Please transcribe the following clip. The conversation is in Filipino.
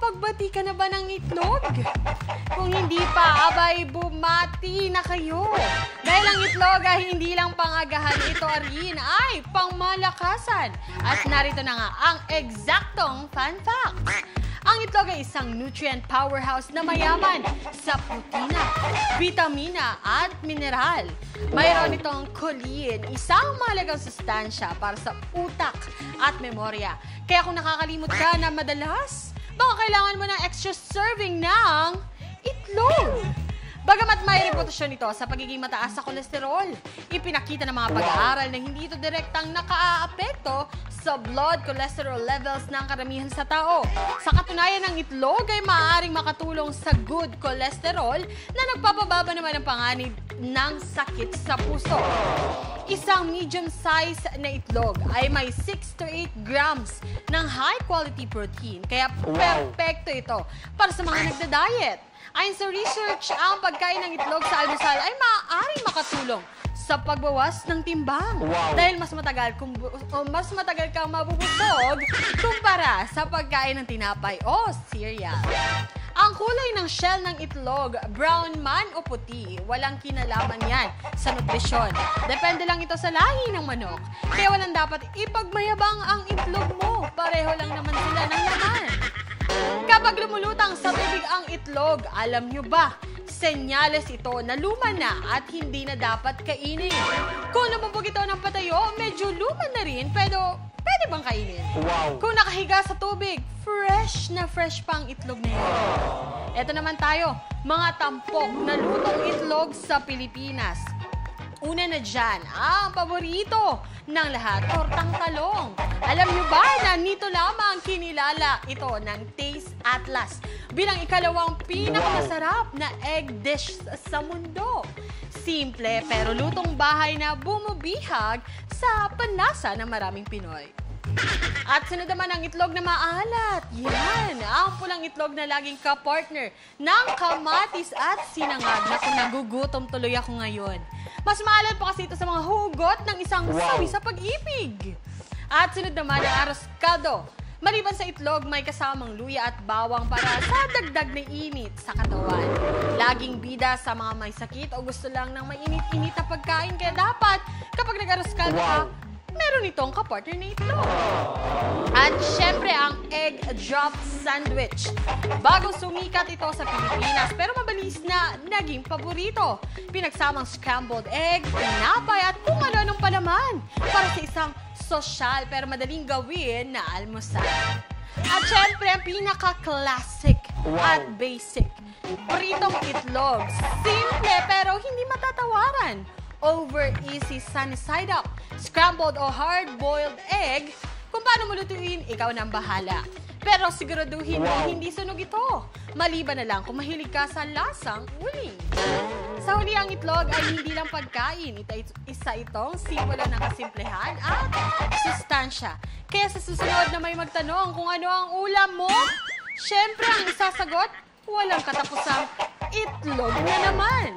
Nakapagbati ka na ba ng itlog? Kung hindi pa, abay, bumati na kayo. Dahil ang itlog ay hindi lang pangagahan, ito rin ay pangmalakasan. At narito na nga ang eksaktong fun facts. Ang itlog ay isang nutrient powerhouse na mayaman sa protina, vitamina at mineral. Mayroon itong choline, isang mahalagang sustansya para sa utak at memorya. Kaya kung nakakalimot ka na madalas, baka kailangan mo ng extra serving ng itlog. Bagamat may reputasyon ito sa pagiging mataas sa kolesterol, ipinakita ng mga pag-aaral na hindi ito direktang nakaaapekto sa blood cholesterol levels ng karamihan sa tao. Sa katunayan, ng itlog ay maaaring makatulong sa good cholesterol na nagpapababa naman ng panganib ng sakit sa puso. Isang medium size na itlog ay may 6 to 8 grams ng high quality protein, kaya perfecto ito para sa mga nagda-diet. Ayon sa research, ang pagkain ng itlog sa almusal ay maaaring makatulong sa pagbawas ng timbang. Dahil mas matagal kang mabubusog kumpara sa pagkain ng tinapay o cereal. Ang kulay ng shell ng itlog, brown man o puti, walang kinalaman yan sa nutrisyon. Depende lang ito sa lahi ng manok. Kaya walang dapat ipagmayabang ang itlog mo. Pareho lang naman sila ng laman. Kapag lumulutang sa tubig ang itlog, alam nyo ba, senyales ito na luma na at hindi na dapat kainin. Kung lumubog ito ng patayo, medyo luma na rin, pero pwede bang kainin? Kung nakahiga sa tubig, fresh na fresh pang itlog na yun. Eto naman tayo, mga tampok na lutong itlog sa Pilipinas. Una na dyan, ang paborito ng lahat, tortang talong. Alam nyo ba na nito lamang kinilala ito ng Taste Atlas bilang ikalawang pinakamasarap na egg dish sa mundo? Simple pero lutong bahay na bumubihag sa panlasa ng maraming Pinoy. At sunod naman ang itlog na maalat. Yan, ang pulang itlog na laging ka-partner ng kamatis at sinangag na kung nagugutom tuloy ako ngayon. Mas maalat pa kasi ito sa mga hugot ng isang sawi sa pag-ibig. At sunod naman ang arroz caldo. Maliban sa itlog, may kasamang luya at bawang para sa dagdag na init sa katawan. Laging bida sa mga may sakit o gusto lang ng mainit-init na pagkain. Kaya dapat, kapag nag-arroz caldo ka, meron itong kapartner na itlog. At syempre, ang egg drop sandwich. Bagong sumikat ito sa Pilipinas, pero mabilis na naging paborito. Pinagsamang scrambled egg, tinapay at kung ano-anong palaman para sa isang sosyal pero madaling gawin na almusal. At syempre, ang pinaka-classic at basic, pritong itlog. Simple pero hindi matatawaran. Over easy sunny side up, scrambled o hard-boiled egg. Kung paano mo lutuin, ikaw na ang bahala. Pero siguraduhin mo hindi sunog ito. Maliban na lang kung mahilig ka sa lasang uling. Sa huli, ang itlog ay hindi lang pagkain. Isa itong simbolo ng kasimplehan at sustansya. Kaya sa susunod na may magtanong kung ano ang ulam mo, syempre ang isasagot, walang katapusang itlog na naman.